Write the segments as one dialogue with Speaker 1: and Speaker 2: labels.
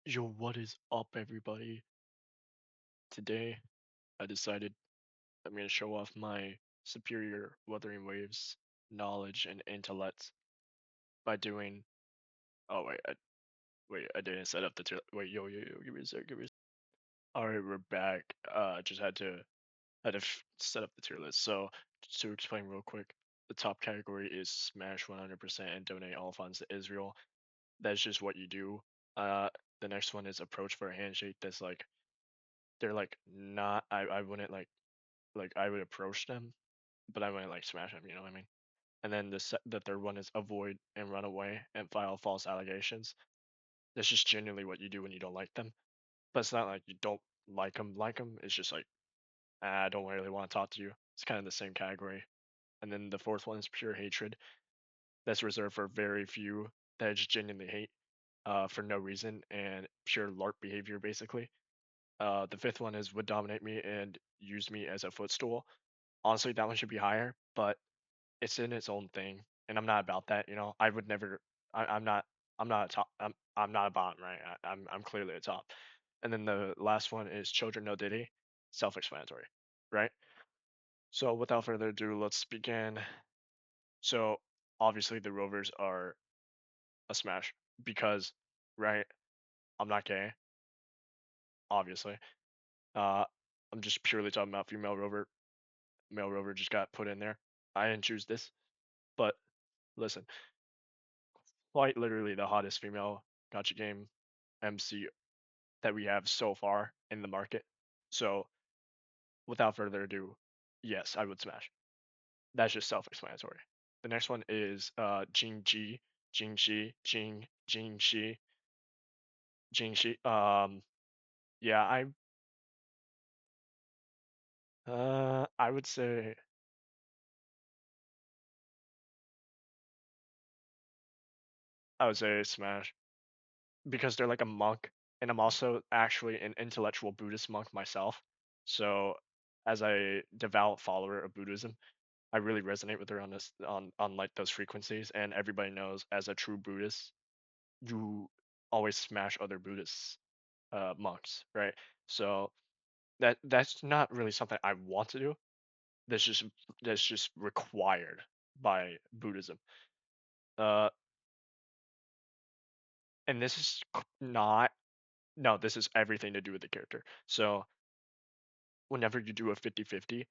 Speaker 1: Yo, what is up, everybody? Today, I decided I'm going to show off my superior Wuthering Waves knowledge and intellect by doing. Oh wait, I didn't set up the tier. Wait, yo, give me a sec, give me a sec. All right, we're back. Just had to set up the tier list. So to explain real quick, the top category is smash 100% and donate all funds to Israel. That's just what you do. Uh, the next one is approach for a handshake. That's like they're like not. I wouldn't like I would approach them, but I wouldn't like smash them. You know what I mean? And then the third one is avoid and run away and file false allegations. That's just genuinely what you do when you don't like them. But it's not like you don't like them. It's just like I don't really want to talk to you. It's kind of the same category. And then the fourth one is pure hatred. That's reserved for very few that I just genuinely hate for no reason and pure LARP behavior basically. The fifth one is would dominate me and use me as a footstool. Honestly, that one should be higher, but it's in its own thing, and I'm not about that. You know, I would never. I'm not. I'm not a top. I'm not a bottom, right? I'm clearly a top. And then the last one is children no diddy, self-explanatory, right? So without further ado, let's begin. So obviously the Rovers are a smash because, right? I'm not gay, obviously. Uh, I'm just purely talking about female Rover. Male Rover just got put in there. I didn't choose this, but listen, quite literally the hottest female gotcha game MC that we have so far in the market. So without further ado, yes, I would smash. That's just self-explanatory. The next one is Jing Ji, Jing Shi, Jing Shi, Jing Shi. Yeah, I would say smash because they're like a monk, and I'm also actually an intellectual Buddhist monk myself. So as a devout follower of Buddhism, I really resonate with her on this on like those frequencies, and everybody knows as a true Buddhist, you always smash other Buddhist monks, right? So that's not really something I want to do. That's just that's just required by Buddhism. Uh, and this is not no, this is everything to do with the character. So whenever you do a 50-50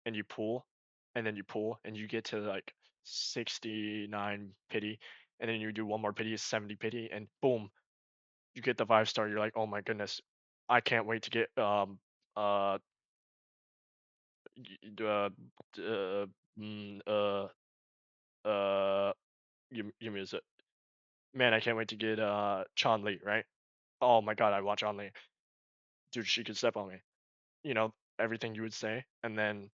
Speaker 1: and you pull and then you pull and you get to like 69 pity and then you do one more pity is 70 pity and boom you get the 5 star. You're like, oh my goodness, I can't wait to get uh y- uh uh mm, give me a sec. Man, I can't wait to get Chun Li, right? Oh my god, I watch Chun Li. Dude, she could step on me. You know, everything you would say, and then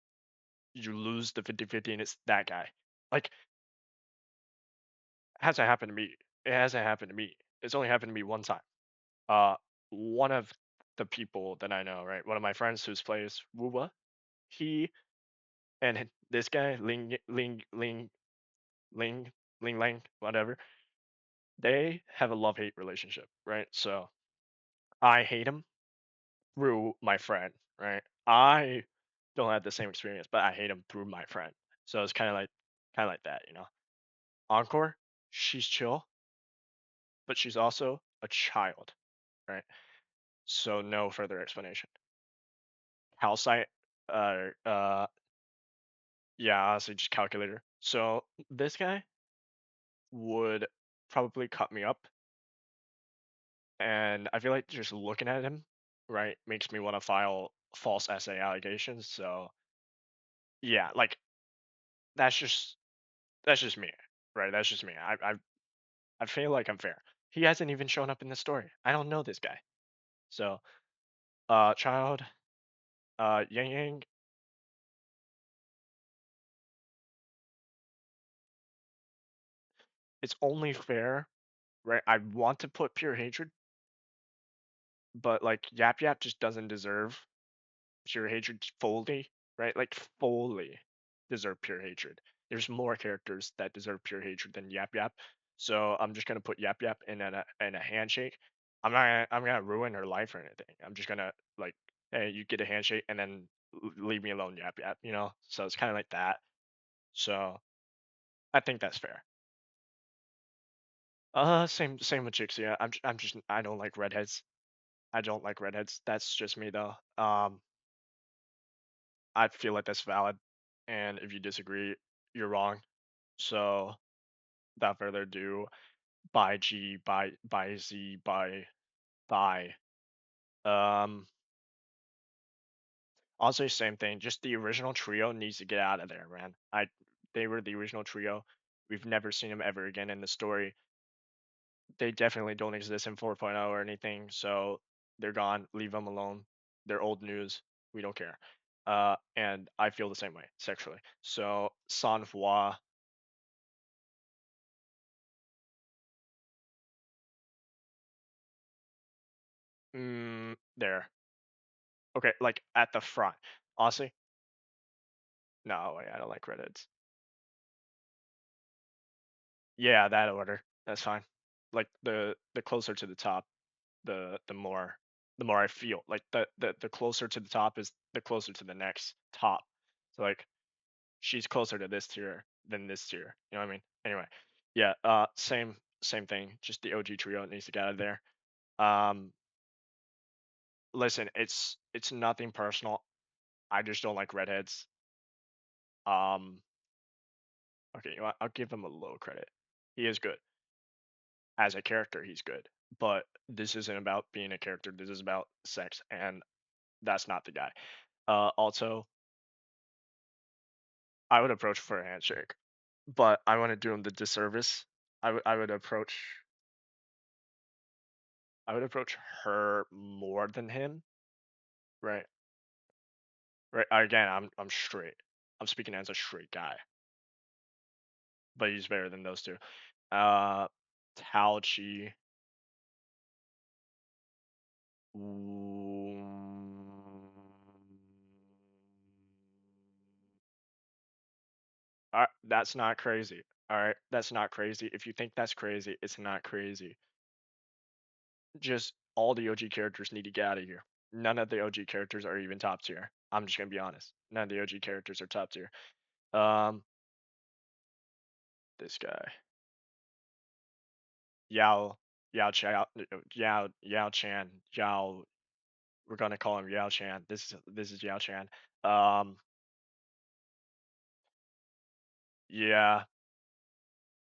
Speaker 1: you lose the 50-50 and it's that guy. Like, hasn't happened to me. It hasn't happened to me. It's only happened to me one time. Uh, one of the people that I know, right? One of my friends who's plays Wuwa, he and this guy Ling Ling Lang, whatever. They have a love hate relationship, right? So I hate him through my friend, right? I don't have the same experience, but I hate him through my friend. So it's kind of like that, you know. Encore, she's chill, but she's also a child, right? So no further explanation. Calcite, yeah, honestly, just calculator. So this guy would probably cut me up, and I feel like just looking at him, right, makes me want to file false essay allegations. So yeah, like that's just that's just me, right? That's just me. I feel like I'm fair. He hasn't even shown up in the story. I don't know this guy. So child, Yang Yang, it's only fair, right? I want to put pure hatred, but like Yap Yap just doesn't deserve pure hatred fully, right? Like fully deserve pure hatred. There's more characters that deserve pure hatred than Yap Yap. So I'm just gonna put Yap Yap in a handshake. I'm not gonna ruin her life or anything. I'm just gonna like, hey, you get a handshake and then leave me alone, yap yap, you know. So it's kind of like that. So I think that's fair. Same with chicks. Yeah, I'm just I don't like redheads. I don't like redheads. That's just me though. I feel like that's valid, and if you disagree, you're wrong. So without further ado, by G, by Z, by. Um, Also, same thing. Just the original trio needs to get out of there, man. They were the original trio. We've never seen them ever again in the story. They definitely don't exist in 4.0 or anything. So they're gone. Leave them alone. They're old news. We don't care. And I feel the same way sexually. So sans voix. There. Okay, like at the front. Honestly, no, I don't like redheads. Yeah, that order. That's fine. Like the closer to the top, the more I feel. Like the closer to the top is the closer to the next top. So like she's closer to this tier than this tier. You know what I mean? Anyway, yeah. Same thing. Just the OG trio needs to get out of there. Um, Listen, it's nothing personal. I just don't like redheads. Um, okay, you know what? I'll give him a little credit. He is good as a character. He's good, but this isn't about being a character. This is about sex, and that's not the guy. Also, I would approach for a handshake, but I want to do him the disservice. I would approach her more than him. Right. Right. Again, I'm straight. I'm speaking as a straight guy, but he's better than those two. Uh, Talchi. That's not crazy. All right, that's not crazy. If you think that's crazy, it's not crazy. Just all the OG characters need to get out of here. None of the OG characters are even top tier. I'm just gonna be honest. None of the OG characters are top tier. Um, this guy, Yao, Yao Chan, Yao. We're gonna call him Yao Chan. This is Yao Chan. Um, yeah,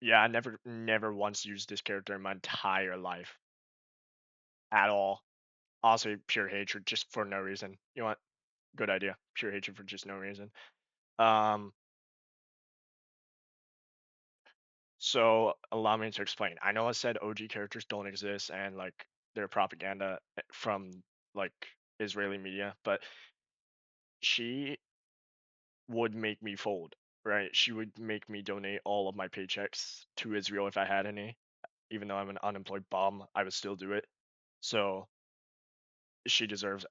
Speaker 1: yeah. I never once used this character in my entire life at all. Also, pure hatred, just for no reason. You know what? Good idea. Pure hatred for just no reason. Um, So allow me to explain. I know I said OG characters don't exist and like they're propaganda from like Israeli media, but she would make me fold, right? She would make me donate all of my paychecks to Israel if I had any. Even though I'm an unemployed bum, I would still do it. So she deserves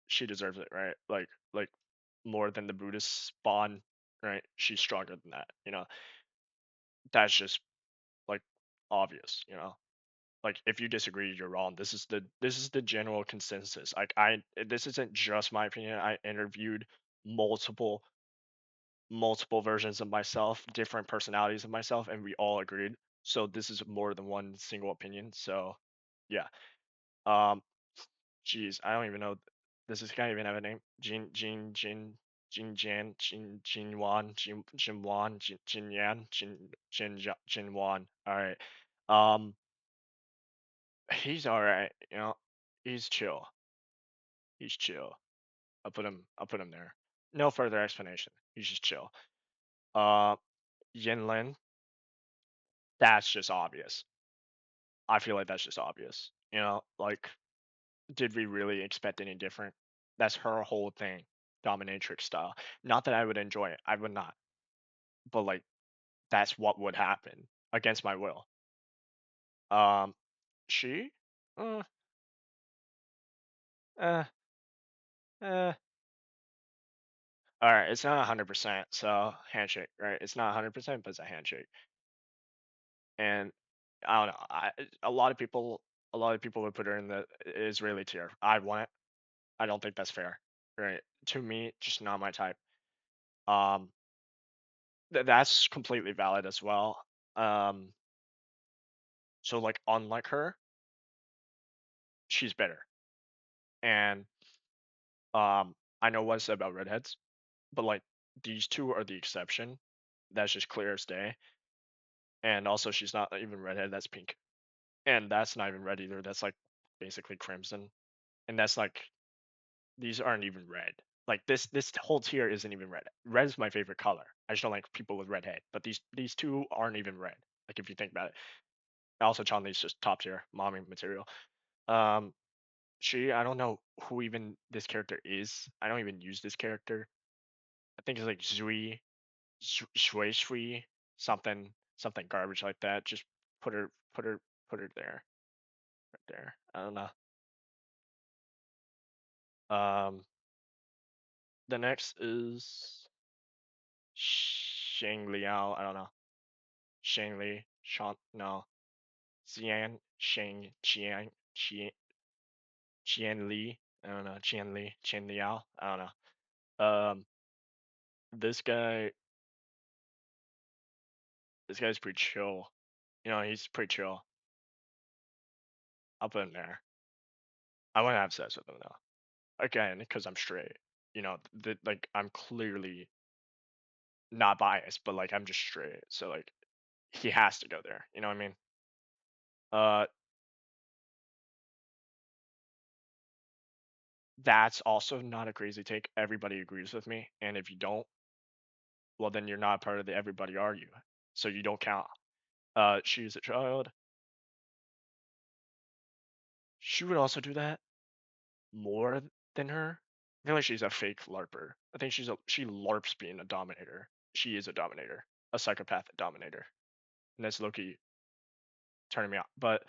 Speaker 1: she deserves it, right? Like more than the Buddhist spawn, right? She's stronger than that, you know. That's just like obvious, you know. Like if you disagree, you're wrong. This is the general consensus. Like this isn't just my opinion. I interviewed multiple multiple versions of myself, different personalities of myself, and we all agreed. So this is more than one single opinion. So yeah. Um Jeez, I don't even know. Does this guy even have a name? Jin Wan, Jin Wan, Jin Yan, Jin Wan. All right. Um he's all right, you know. He's chill. He's chill. I'll put him there. No further explanation. He's just chill. Uh, Yinlin, that's just obvious. I feel like that's just obvious. You know, like, did we really expect any different? That's her whole thing, dominatrix style. Not that I would enjoy it. I would not. But like, that's what would happen against my will. Um, she, uh, uh, uh. All right, it's not 100%. So handshake, right? It's not 100%, but it's a handshake. And I don't know. A lot of people. a lot of people would put her in the Israeli tier. I don't think that's fair, right? To me, just not my type. Um, that's completely valid as well. Um, so like unlike her, she's better. And I know what I said about redheads, but like these two are the exception. That's just clear as day. And also, she's not even redhead. That's pink, and that's not even red either. That's like basically crimson, and that's like these aren't even red. Like this whole tier isn't even red. Red is my favorite color. I just don't like people with red head. But these two aren't even red. Like if you think about it. Also, Chun-Li's just top tier, mommy material. Um, I don't know who even this character is. I don't even use this character. I think it's like Zui, Shui Shui, something garbage like that. Just put her, put her, put her there, right there. I don't know. Um, the next is Shang Liao. I don't know. Shang Li, Sean, no, Xian, Shang, Qian Li. I don't know. Qian Li, Qian Liao. I don't know. This guy, this guy's pretty chill. He's pretty chill. I'll put him there. I wouldn't have sex with him though. Again, because I'm straight. Like I'm clearly not biased, but like I'm just straight. So like he has to go there. You know what I mean? Uh, that's also not a crazy take. Everybody agrees with me, and if you don't, well then you're not part of the everybody, are you? So you don't count. She's a child. She would also do that more than her. I feel like she's a fake larper. I think she larps being a dominator. She is a dominator, a psychopathic dominator, and that's Loki turning me out. But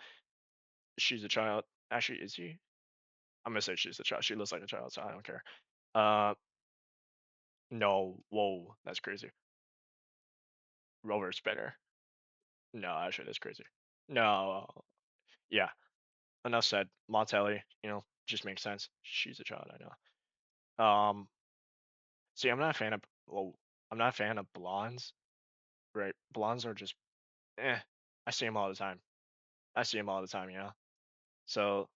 Speaker 1: she's a child. Actually, is she? I'm gonna say she's a child. She looks like a child, so I don't care. Uh, no, whoa, that's crazy. Rover's better. No, actually, that's crazy. No, yeah. Enough said. Montelli, just makes sense. She's a child, I know. See, I'm not a fan of. Well, I'm not a fan of blondes. Right? Blondes are just, eh. I see them all the time. I see them all the time. So,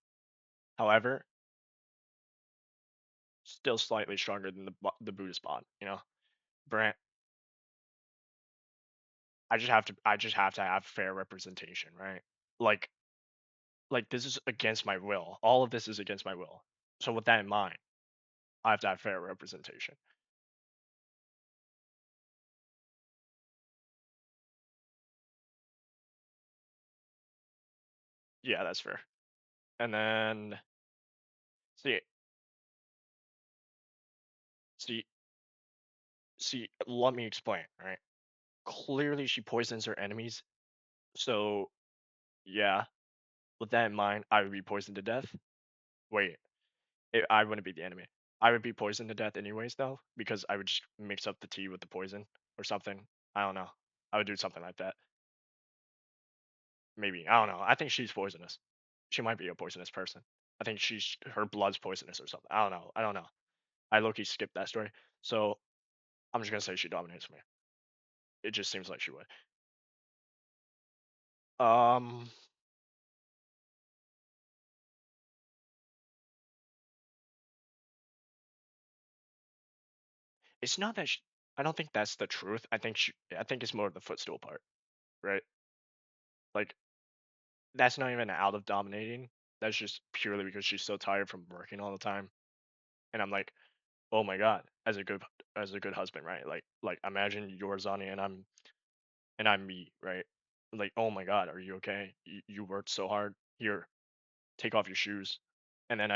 Speaker 1: however, still slightly stronger than the Buddhist bond. Brand. I just have to have fair representation, right? Like this is against my will. All of this is against my will. So with that in mind, I have to have fair representation. Yeah, that's fair. And then see see let me explain, right? Clearly she poisons her enemies. So yeah, with that in mind, I would be poisoned to death. Wait, I wouldn't be the enemy. I would be poisoned to death anyways though, because I would just mix up the tea with the poison or something. I don't know. I would do something like that. Maybe. I don't know. I think she's poisonous. She might be a poisonous person. I think her blood's poisonous or something. I don't know. I don't know. I low-key skipped that story. So I'm just gonna say she dominates me. It just seems like she would. Um, it's not that I don't think that's the truth. I think it's more of the footstool part, right? Like that's not even out of dominating. That's just purely because she's so tired from working all the time. And I'm like, oh my god, as a good husband, right? Like imagine you're Zani and I'm me, right? Like, oh my god, are you okay? You worked so hard. Here, take off your shoes. And then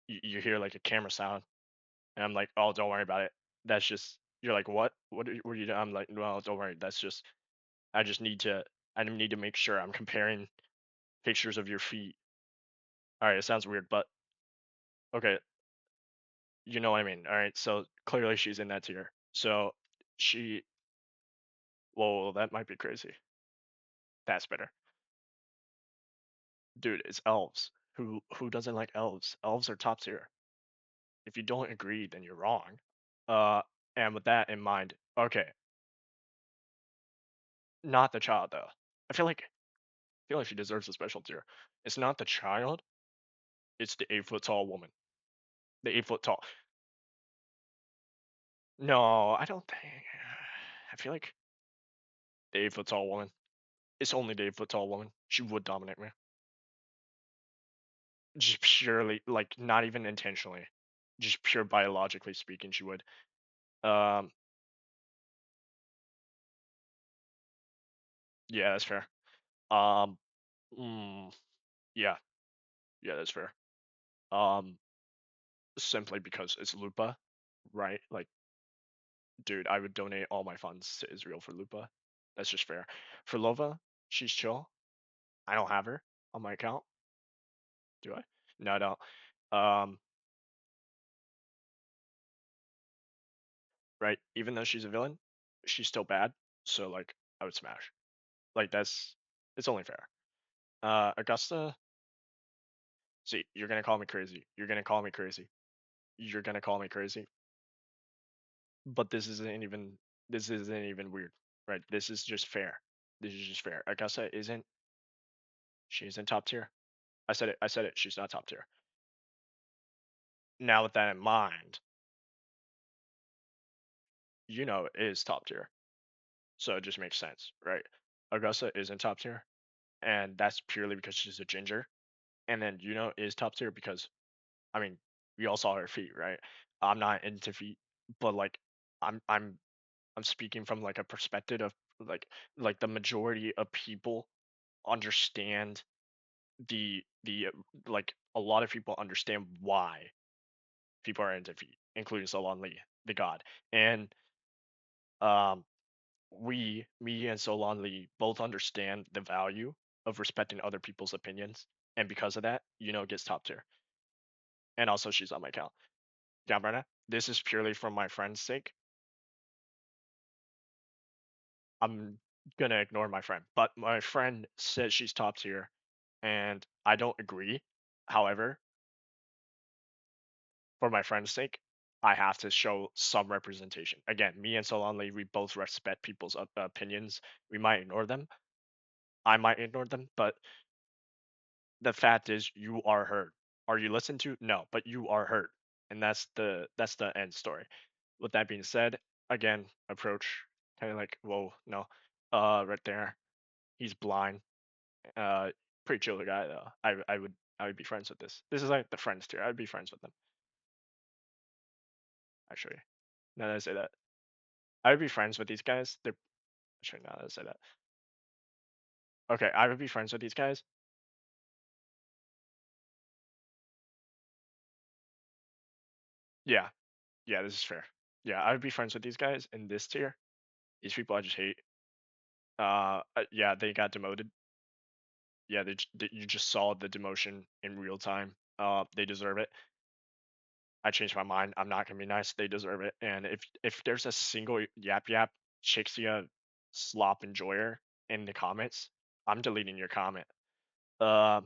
Speaker 1: you hear like a camera sound, and I'm like, oh, don't worry about it. That's just you're like, what? What are you doing? I'm like, well, don't worry. That's just I just need to need to make sure I'm comparing pictures of your feet. All right, it sounds weird, but okay, you know what I mean. All right, so clearly she's in that tier. So she, whoa, that might be crazy. That's better. dude, it's elves. Who doesn't like elves? Elves are top tier. If you don't agree, then you're wrong. Uh, and with that in mind, okay, not the child though. I feel like she deserves a special tier. It's not the child. It's the 8 foot tall woman. The 8 foot tall. No, I don't think. I feel like the 8 foot tall woman. It's only the 8 foot tall woman. She would dominate me. Just purely, like, not even intentionally. Just pure biologically speaking, she would. Um, yeah, that's fair. Um, mm, yeah, yeah, that's fair. Um, simply because it's Lupa, right? Like, dude, I would donate all my funds to Israel for Lupa. That's just fair. For Lova, she's chill. I don't have her on my account. Do I? No, I don't. Right? Even though she's a villain, she's still bad. So like, I would smash. Like that's it's only fair. Augusta, see, you're gonna call me crazy. You're gonna call me crazy. You're gonna call me crazy. But this isn't even weird, right? This is just fair. This is just fair. Augusta isn't she isn't top tier. I said it. I said it. She's not top tier. Now with that in mind, is top tier. So it just makes sense, right? Augusta isn't top tier, and that's purely because she's a ginger. And then is top tier because I mean we all saw her feet, right? I'm not into feet, but like I'm I'm I'm speaking from like a perspective of like the majority of people understand the like a lot of people understand why people are into feet, including Solon Lee, the god. And um me and Solon Lee both understand the value of respecting other people's opinions. And because of that, it gets top tier. And also she's on my account. Yeah, Brenna, this is purely for my friend's sake. I'm gonna ignore my friend, but my friend says she's top tier, and I don't agree. However, for my friend's sake, I have to show some representation. Again, me and Solanli, we both respect people's opinions. We might ignore them. I might ignore them, but the fact is, you are heard. Are you listened to? No, but you are heard, and that's the end story. With that being said, again, approach kind of like, whoa, no, right there, he's blind. Uh, Pretty chill guy though. I would be friends with this. This is like the friends tier. I'd be friends with them actually. Now that I say that, I would be friends with these guys. They're actually now that I say that. Okay, I would be friends with these guys. Yeah, yeah, this is fair. Yeah, I would be friends with these guys in this tier. These people I just hate. Yeah, they got demoted. Yeah, you just saw the demotion in real time. They deserve it. I changed my mind. I'm not gonna be nice. They deserve it. And if there's a single yap yap Chixia slop enjoyer in the comments, I'm deleting your comment. Uh,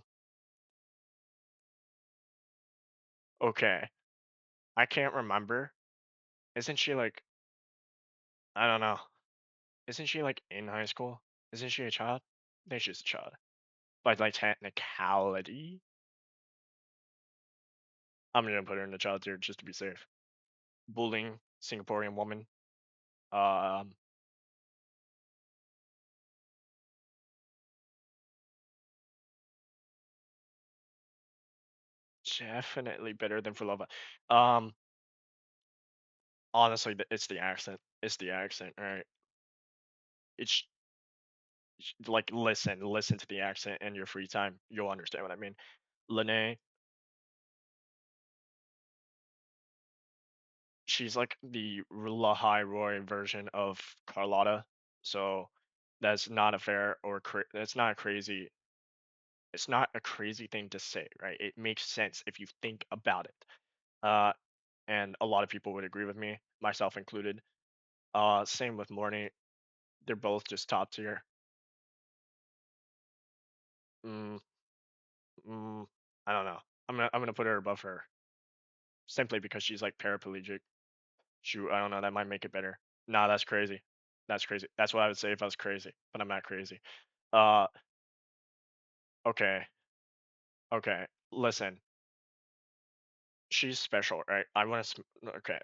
Speaker 1: okay. I can't remember. Isn't she like I don't know. Isn't she like in high school? Isn't she a child? I think she's a child. By like technicality, I'm gonna put her in the child tier just to be safe. Bullying Singaporean woman. Um, Definitely better than for Lova. Um, Honestly, it's the accent. It's the accent, right? It's like listen to the accent in your free time. You'll understand what I mean. Lene, she's like the Lahai Roy version of Carlotta. So that's not a fair or that's not a crazy. It's not a crazy thing to say, right? It makes sense if you think about it. Uh, and a lot of people would agree with me, myself included. Same with Morning. They're both just top tier. Mm, I'm gonna put her above her simply because she's like paraplegic. Shoot, I don't know. That might make it better. Nah, that's crazy. That's crazy. That's what I would say if I was crazy, but I'm not crazy. Uh, okay, okay. Listen, she's special, right? I want to. Okay,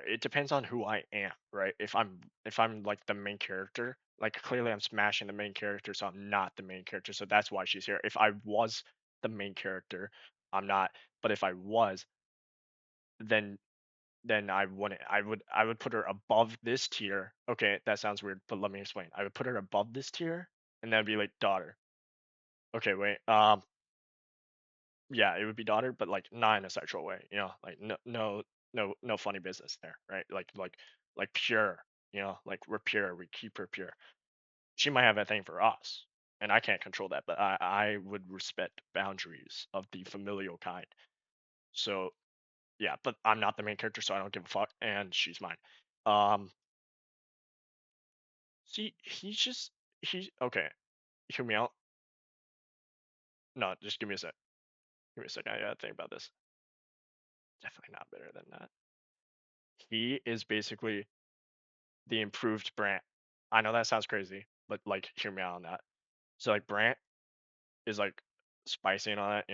Speaker 1: it depends on who I am, right? If I'm like the main character, like clearly I'm smashing the main character, so I'm not the main character, so that's why she's here. If I was the main character, I'm not. But if I was, then I wouldn't. I would put her above this tier. Okay, that sounds weird, but let me explain. I would put her above this tier, and that'd be like daughter. Okay, wait. Yeah, it would be daughter, but like not in a sexual way. Like no funny business there, right? Like pure. Like we're pure. We keep her pure. She might have a thing for us, and I can't control that, but I would respect boundaries of the familial kind. So yeah, but I'm not the main character, so I don't give a fuck, and she's mine. Um, See, he's okay. Hear me out. No, just give me a sec. Give me a sec. I gotta think about this. Definitely not better than that. He is basically the improved Brant. I know that sounds crazy, but like, hear me out on that. So like, Brant is like spicy and all that,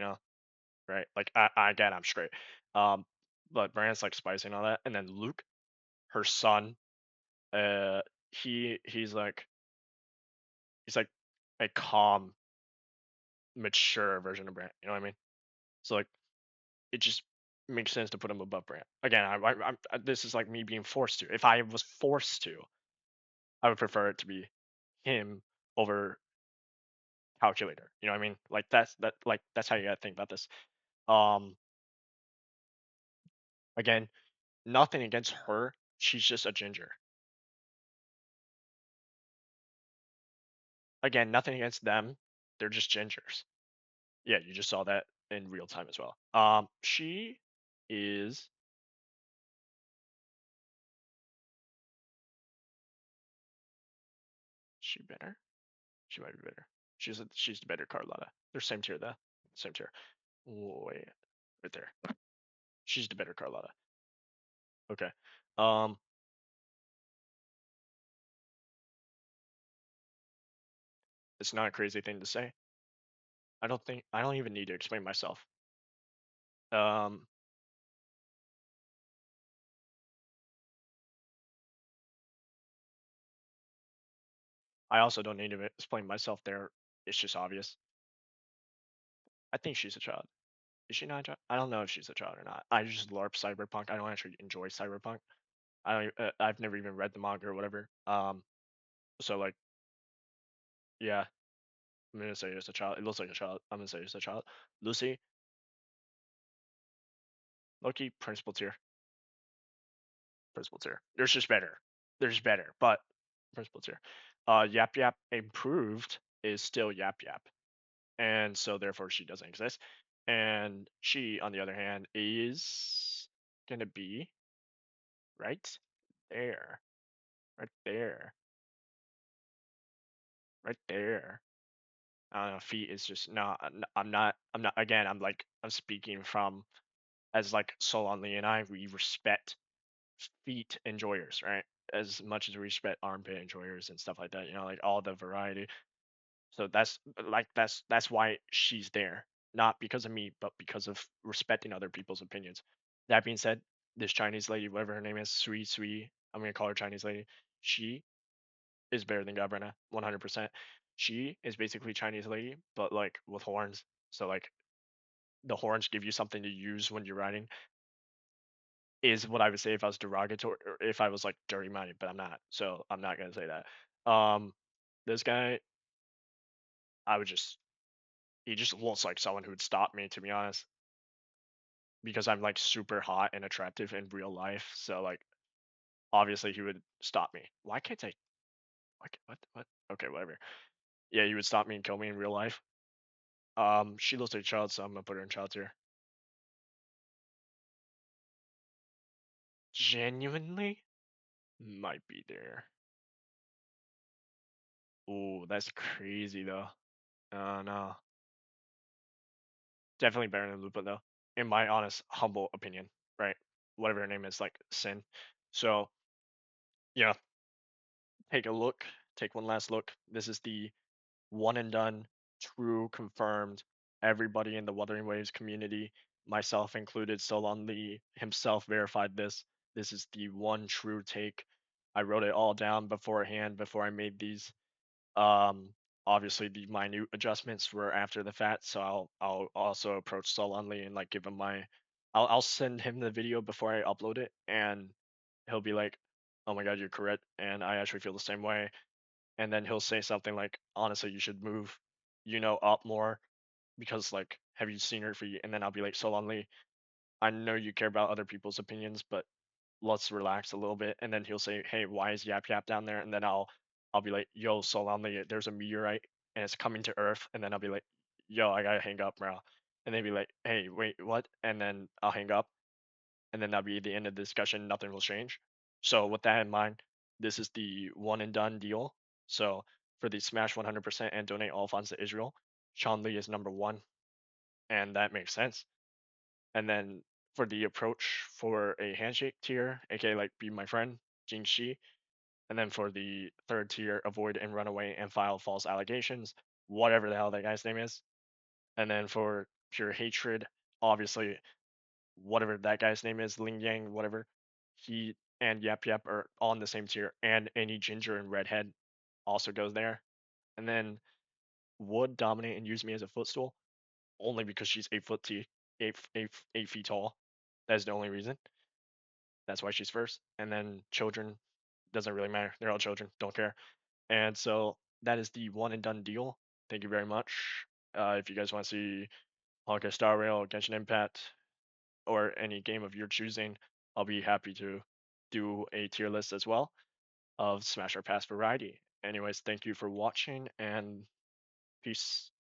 Speaker 1: right? Like, I get I'm straight. Um, but Brant's like spicy and all that, and then Luke, her son, uh, he's like a calm, mature version of Brant. You know what I mean? So like, it just makes sense to put him above Brant. Again, this is like me being forced to. If I was forced to, I would prefer it to be him over calculator. You know what I mean? Like that's how you gotta think about this. Um, Again, nothing against her. She's just a ginger. Again, nothing against them. They're just gingers. Yeah, you just saw that in real time as well. She is she better? She might be better. She's the better Carlotta. They're same tier though. Same tier. Wait, right there. She's the better Carlotta. Okay. Um, it's not a crazy thing to say. I don't even need to explain myself. Um, I also don't need to explain myself there. It's just obvious. I think she's a child. Is she not a child? I don't know if she's a child or not. I just LARP cyberpunk. I don't actually enjoy cyberpunk. I've never even read the manga or whatever. So like, yeah, I'm gonna say it's a child. It looks like a child. I'm gonna say it's a child. Lucy, Loki, principal tier. Principal tier. There's just better. There's better, but principal tier. Yap Yap improved is still Yap Yap, and so therefore she doesn't exist. And she, on the other hand, is gonna be right there, right there, right there. I don't know. Feet is just no. I'm not. I'm not. Again, I'm speaking from as like Solon Lee and I. We respect feet enjoyers, right? As much as we respect armpit enjoyers and stuff like that. Like all the variety. So that's why she's there, not because of me, but because of respecting other people's opinions. That being said, this Chinese lady, whatever her name is, Sui, I'm gonna call her Chinese lady. She is better than Gabrina, 100%. She is basically Chinese lady, but like with horns. So like the horns give you something to use when you're riding. Is what I would say if I was derogatory or if I was like dirty minded, but I'm not. So I'm not gonna say that. This guy, I would just he just looks like someone who would stop me, to be honest, because I'm like super hot and attractive in real life. So like obviously he would stop me. Why can't I? What? Okay, whatever. Yeah, he would stop me and kill me in real life. She looks like a child, so I'm gonna put her in child tier. Genuinely, might be there. Oh, that's crazy though. No. Definitely better than Lupa though, in my honest, humble opinion, right? Whatever her name is, like Sin. So, yeah, take a look, take one last look. This is the one and done, true, confirmed. Everybody in the Wuthering Waves community, myself included, Solon Lee himself verified this. This is the one true take. I wrote it all down beforehand before I made these. Um, Obviously the minute adjustments were after the fact, so I'll also approach Solon Lee and like give him my I'll send him the video before I upload it and he'll be like, "Oh my god, you're correct," and I actually feel the same way. And then he'll say something like, "Honestly, you should move, up more because like, have you seen her feet?" And then I'll be like, "Solon Lee, I know you care about other people's opinions, but let's relax a little bit." And then he'll say, "Hey, why is Yap Yap down there?" And then I'll be like, "Yo, Solana, there's a meteorite and it's coming to Earth." And then I'll be like, "Yo, I gotta hang up, bro." And they'd be like, "Hey, wait, what?" And then I'll hang up, and then that'll be the end of the discussion. Nothing will change. So with that in mind, this is the one and done deal. So for the smash 100% and donate all funds to Israel, Sean Lee is number one, and that makes sense. And then for the approach for a handshake tier, aka like be my friend, Jing Shi. And then for the third tier, avoid and run away and file false allegations, whatever the hell that guy's name is. And then for pure hatred, obviously, whatever that guy's name is, Ling Yang, whatever, he and Yap Yap are on the same tier. And any ginger and redhead also goes there. And then would dominate and use me as a footstool only because she's 8 foot 8 feet tall. That's the only reason. That's why she's first. And then children doesn't really matter. They're all children. Don't care. And so that is the one and done deal. Thank you very much. If you guys want to see Honkai Star Rail, Genshin Impact, or any game of your choosing, I'll be happy to do a tier list as well of Smash or Pass variety. Anyways, thank you for watching and peace.